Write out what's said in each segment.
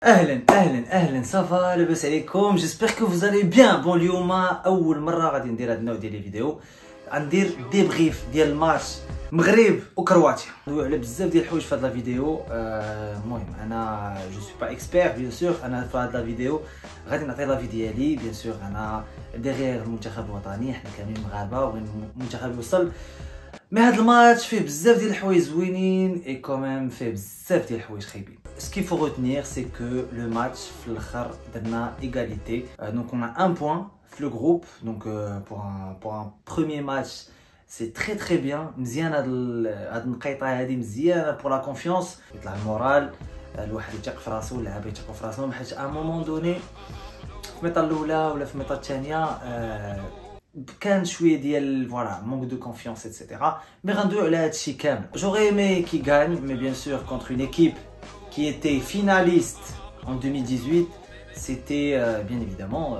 اهلا صافا لاباس عليكم. جيسبر كو vous allez bien. بون اليوم اول مره غادي ندير هذا النوع ديال لي فيديو، غندير ديبريف ديال الماتش مغرب وكرواتيا. ندويو على بزاف ديال الحوايج في هذا الفيديو. المهم انا جو سوي با اكسبير بيان سور، انا في هذا الفيديو غادي نعطي لافي ديالي. بيان سور انا ديغيغ المنتخب الوطني، حنا كاملين مغاربه وبغينا المنتخب يوصل. مي هاد الماتش فيه بزاف ديال الحوايج زوينين اي كوميم فيه بزاف ديال الحوايج خايبين. Ce qu'il faut retenir, c'est que le match, on a égalité. Donc on a un point, le groupe. Donc pour un premier match, c'est très bien. مزيانة هاد النقيطة هادي مزيانة pour la confiance. يطلع المورال، الواحد يثق في راسو، اللعابة يثقوا في راسهم، حيت à un moment donné في الميطة الأولى ولا في الميطة الثانية كان شويه ديال فوالا مونك دو كونفيونس ايتترا. مي غندويو على هادشي كامل. جوغي ايمي كي غاني، مي بيان سور كونتر اون ايكيب qui était finaliste en 2018, c'était bien évidemment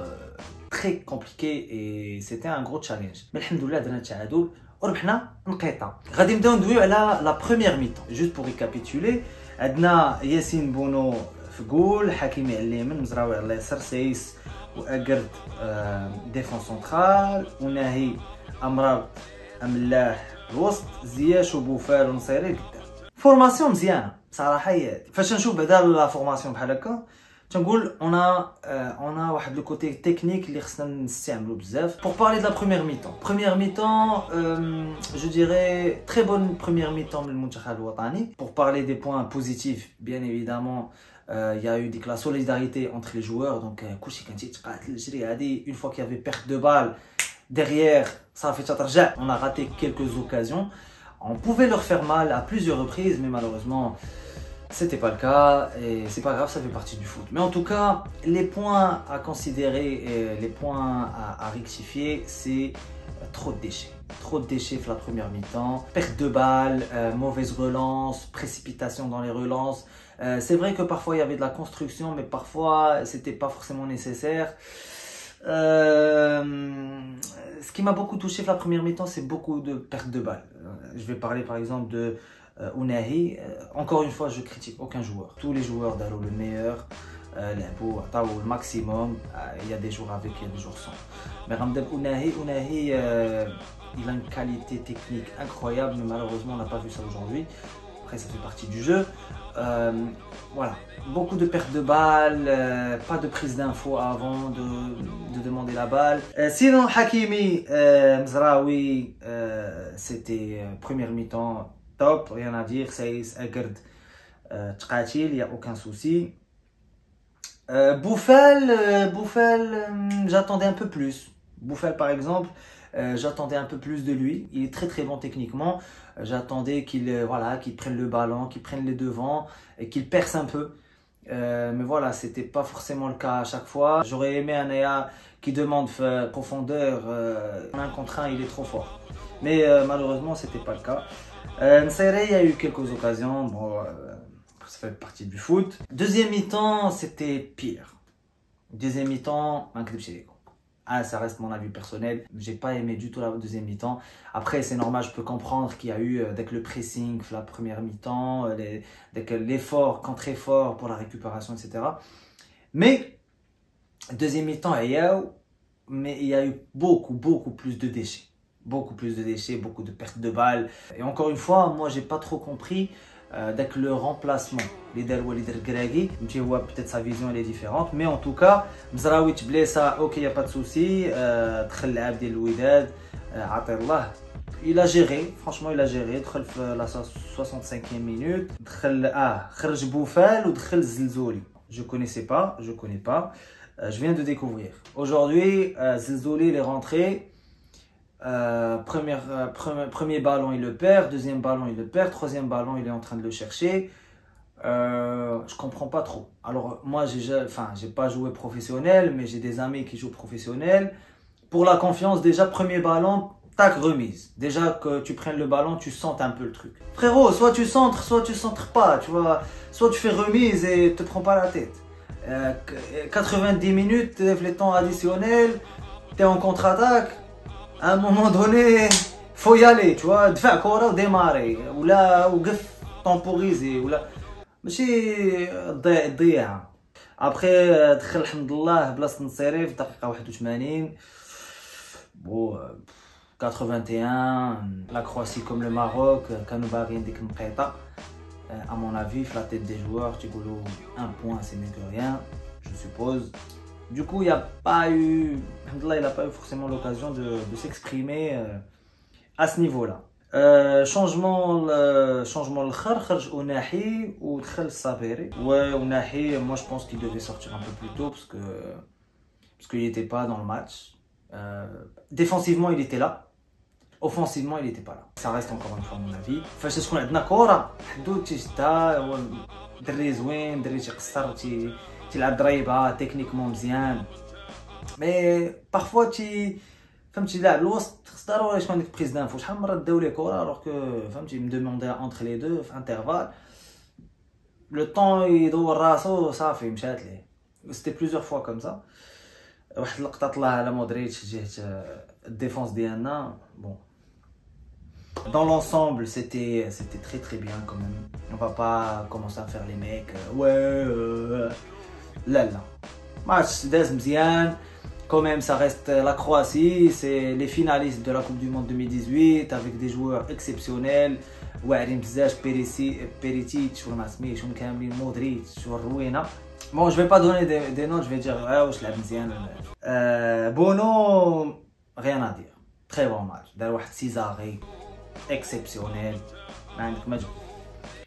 très compliqué et c'était un gros challenge. Mais alhamdoulilah درنا التعادل وربحنا نقيطه. غادي نبداو ندويو على لا بروميير ميطون. جوست بور ريكابيتولي، عندنا ياسين بونو في جول، حكيمي على اليمين، مزراوي على اليسار، سايس واقرد ديفون سونترال، وناهي امراض املاح الوسط، زياش وبوفال ونصيري قدام. فورماسيون مزيانه صراحه. هي فاش نشوف بعدا لا فورماسيون بحال هكا تنقول اون واحد لو كوتي تكنيك اللي خصنا نستعملو بزاف. pour parler de la première mi-temps, je dirais très bonne première mi-temps من المنتخب الوطني. pour parler des points positifs, bien évidemment il y a eu la solidarité entre les joueurs. donc كلشي كان تيتقاتل الجري هادي. une fois qu'il y avait perte de balle derrière صافي تترجع. on a raté quelques occasions. On pouvait leur faire mal à plusieurs reprises, mais malheureusement c'était pas le cas et c'est pas grave, ça fait partie du foot. Mais en tout cas, les points à considérer et les points à rectifier, c'est trop de déchets. Trop de déchets pour la première mi-temps, perte de balles, mauvaise relance, précipitation dans les relances. C'est vrai que parfois il y avait de la construction, mais parfois c'était pas forcément nécessaire. Ce qui m'a beaucoup touché pour la première mi-temps, c'est beaucoup de pertes de balles. Je vais parler par exemple de Ounahi. Encore une fois, je critique aucun joueur. Tous les joueurs d'Allo le meilleur, le maximum. Il y a des jours avec, il y a des jours sans. Mais Ramdeb Ounahi, il a une qualité technique incroyable, mais malheureusement on n'a pas vu ça aujourd'hui. Après ça fait partie du jeu. Voilà, beaucoup de pertes de balles, pas de prise d'info avant de demander la balle. Sinon Hakimi, Mzraoui, c'était première mi-temps top, rien à dire. Saïs, Agard, Tqatil, il n'y a aucun souci. Boufal, j'attendais un peu plus. Boufal par exemple, j'attendais un peu plus de lui. Il est très bon techniquement. J'attendais qu'il qu'il prenne le ballon, qu'il prenne les devants et qu'il perce un peu. Mais voilà, c'était pas forcément le cas à chaque fois. J'aurais aimé un Aya qui demande profondeur. Un contre un, il est trop fort. Mais malheureusement, c'était pas le cas. Nsaïre, il y a eu quelques occasions. Bon, ça fait partie du foot. Deuxième mi-temps, c'était pire. Deuxième mi-temps, ça reste mon avis personnel. J'ai pas aimé du tout la deuxième mi-temps. Après, c'est normal, je peux comprendre qu'il y a eu dès que le pressing, la première mi-temps, dès que l'effort, contre-effort pour la récupération, etc. Mais deuxième mi-temps, il y a eu beaucoup plus de déchets. Beaucoup plus de déchets, beaucoup de pertes de balles. Et encore une fois, moi, j'ai pas trop compris. Dès que le remplacement, peut-être sa vision elle est différente, mais en tout cas, Mzraoui blessé, ok, il n'y a pas de souci. Il a géré, franchement, il a géré. La 65e minute, خرج بوفال ودخل زلزولي. Je connais pas. Je viens de découvrir. Aujourd'hui, Zilzouli il est rentré. Premier ballon il le perd, deuxième ballon il le perd, troisième ballon il est en train de le chercher. Je comprends pas trop. Alors moi j'ai pas joué professionnel, mais j'ai des amis qui jouent professionnel. Pour la confiance, déjà premier ballon, tac, remise. Déjà que tu prennes le ballon, tu sentes un peu le truc. Frérot, soit tu centres pas, tu vois, soit tu fais remise et te prends pas la tête. 90 minutes, les temps additionnels, t'es en contre-attaque. À un moment donné, faut y aller, tu vois, دفع كورة وديماري ولا وقف temporiser ولا ماشي تضيعها. ابخي دخل الحمد لله بلاصه النصيري في الدقيقه 81. بو 81 لا كرواسي كوم لو ماروك كانوا باغيين ديك النقيطه. à mon avis في la tête des joueurs تيقولوا un point c'est mieux que rien, je suppose. Du coup, il n'y a pas eu, il n'a pas eu forcément l'occasion de s'exprimer à ce niveau-là. Changement le خرج Ounahi ou دخل Sabiri. Ouais, Ounahi, moi je pense qu'il devait sortir un peu plus tôt parce qu'il n'était pas dans le match. Défensivement, il était là. Offensivement, il n'était pas là. Ça reste encore une fois mon avis. فاش تكون عندنا كرة حدود تيشدها، هو دري زوين، دري تيقصر، تيلعب ضريبه تكنيكمون مزيان. مي بارفوا فهمتي لاعب الوسط خص ضروري يكون عندك بريز دانفو. شحال من مره داو لي كره الوغ كو فهمتي مدومونديها اونتر لي دو في انترفال، لو طون يدور راسو صافي مشات ليه. سيتي بليزيور فوا كوم سا. واحد اللقطه طلع على مودريتش جهه الديفونس ديالنا. بون dans l'ensemble c'était très bien quand même. On va pas commencer à faire les mecs là match داز مزيان quand même. Ça reste la Croatie, c'est les finalistes de la Coupe du Monde 2018 avec des joueurs exceptionnels. واعرين بزاف بيريتيتش ولا ما سميتش كاملين مودريتش والروينه. Bon, je vais pas donner des notes, je vais dire واش لعب مزيان. Bono, rien à dire, très bon match. دار واحد سيزاري exceptionnel.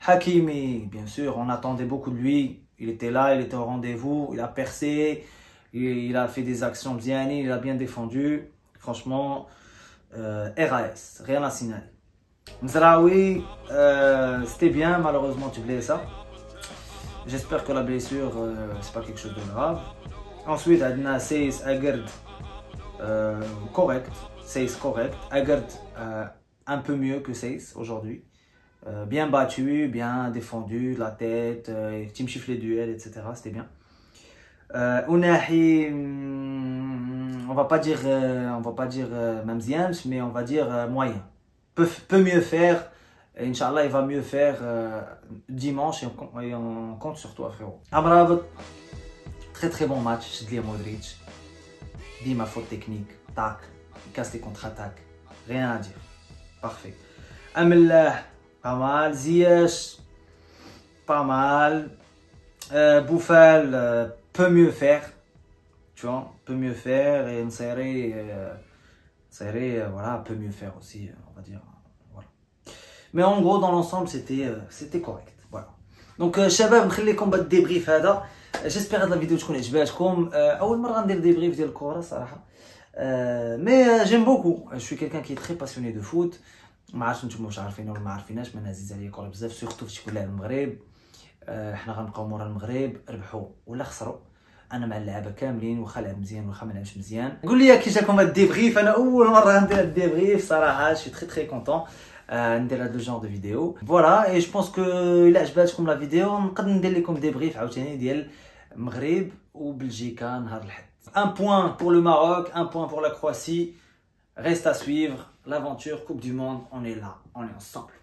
Hakimi, bien sûr, on attendait beaucoup de lui. Il était là, il était au rendez-vous, il a percé, il a fait des actions bien, il a bien défendu. Franchement, RAS, rien à signaler. Mzraoui, c'était bien, malheureusement tu blesses ça. J'espère que la blessure, c'est pas quelque chose de grave. Ensuite, Adna Seis Agard, correct. Seis correct. Agard, un peu mieux que Seis aujourd'hui. Bien battu, bien défendu, la tête, team chiffre les duels, etc. C'était bien. Ounahi, on va pas dire Mamzian, mais on va dire moyen. Peut mieux faire. Et Inch'Allah, il va mieux faire dimanche et on compte sur toi, frérot. Amrabat, très bon match. Chedli Modric, dit ma faute technique, tac, il casse les contre-attaques, rien à dire. Parfait. Amellah, pas mal. Ziyech, pas mal. Boufal peut mieux faire, tu vois, peut mieux faire. Et Nseri, voilà, peut mieux faire aussi, on va dire. Voilà. Mais en gros, dans l'ensemble, c'était correct. Voilà. Donc, شباب نخليكم بالديبريف هذا. J'espère que la vidéo تكون عجباتكم. أول مرة ندير ديبريف ديال الكورة صراحة. Mais j'aime beaucoup. Je suis quelqu'un qui est très passionné de foot. ما عرفتش نتوما واش عارفين ولا ما عارفيناش، من عزيز عليا الكره بزاف سورتو فاش تكون لاعب المغرب. حنا غنبقاو مورا المغرب ربحوا ولا خسروا. انا مع اللعابه كاملين، واخا لعب مزيان واخا ما لعبش مزيان. قول لي كي جاكم هاد الديبريف. انا اول مره ندير هاد الديبريف صراحه. je suis très content ندير هاد لو جونر دو فيديو. فوالا اي جو بونس كو الا عجباتكم لا فيديو نقدر ندير لكم ديبريف عاوتاني ديال المغرب وبلجيكا نهار الحد. Un point pour le Maroc, un point pour la Croatie. Reste à suivre l'aventure Coupe du Monde. On est là, on est ensemble.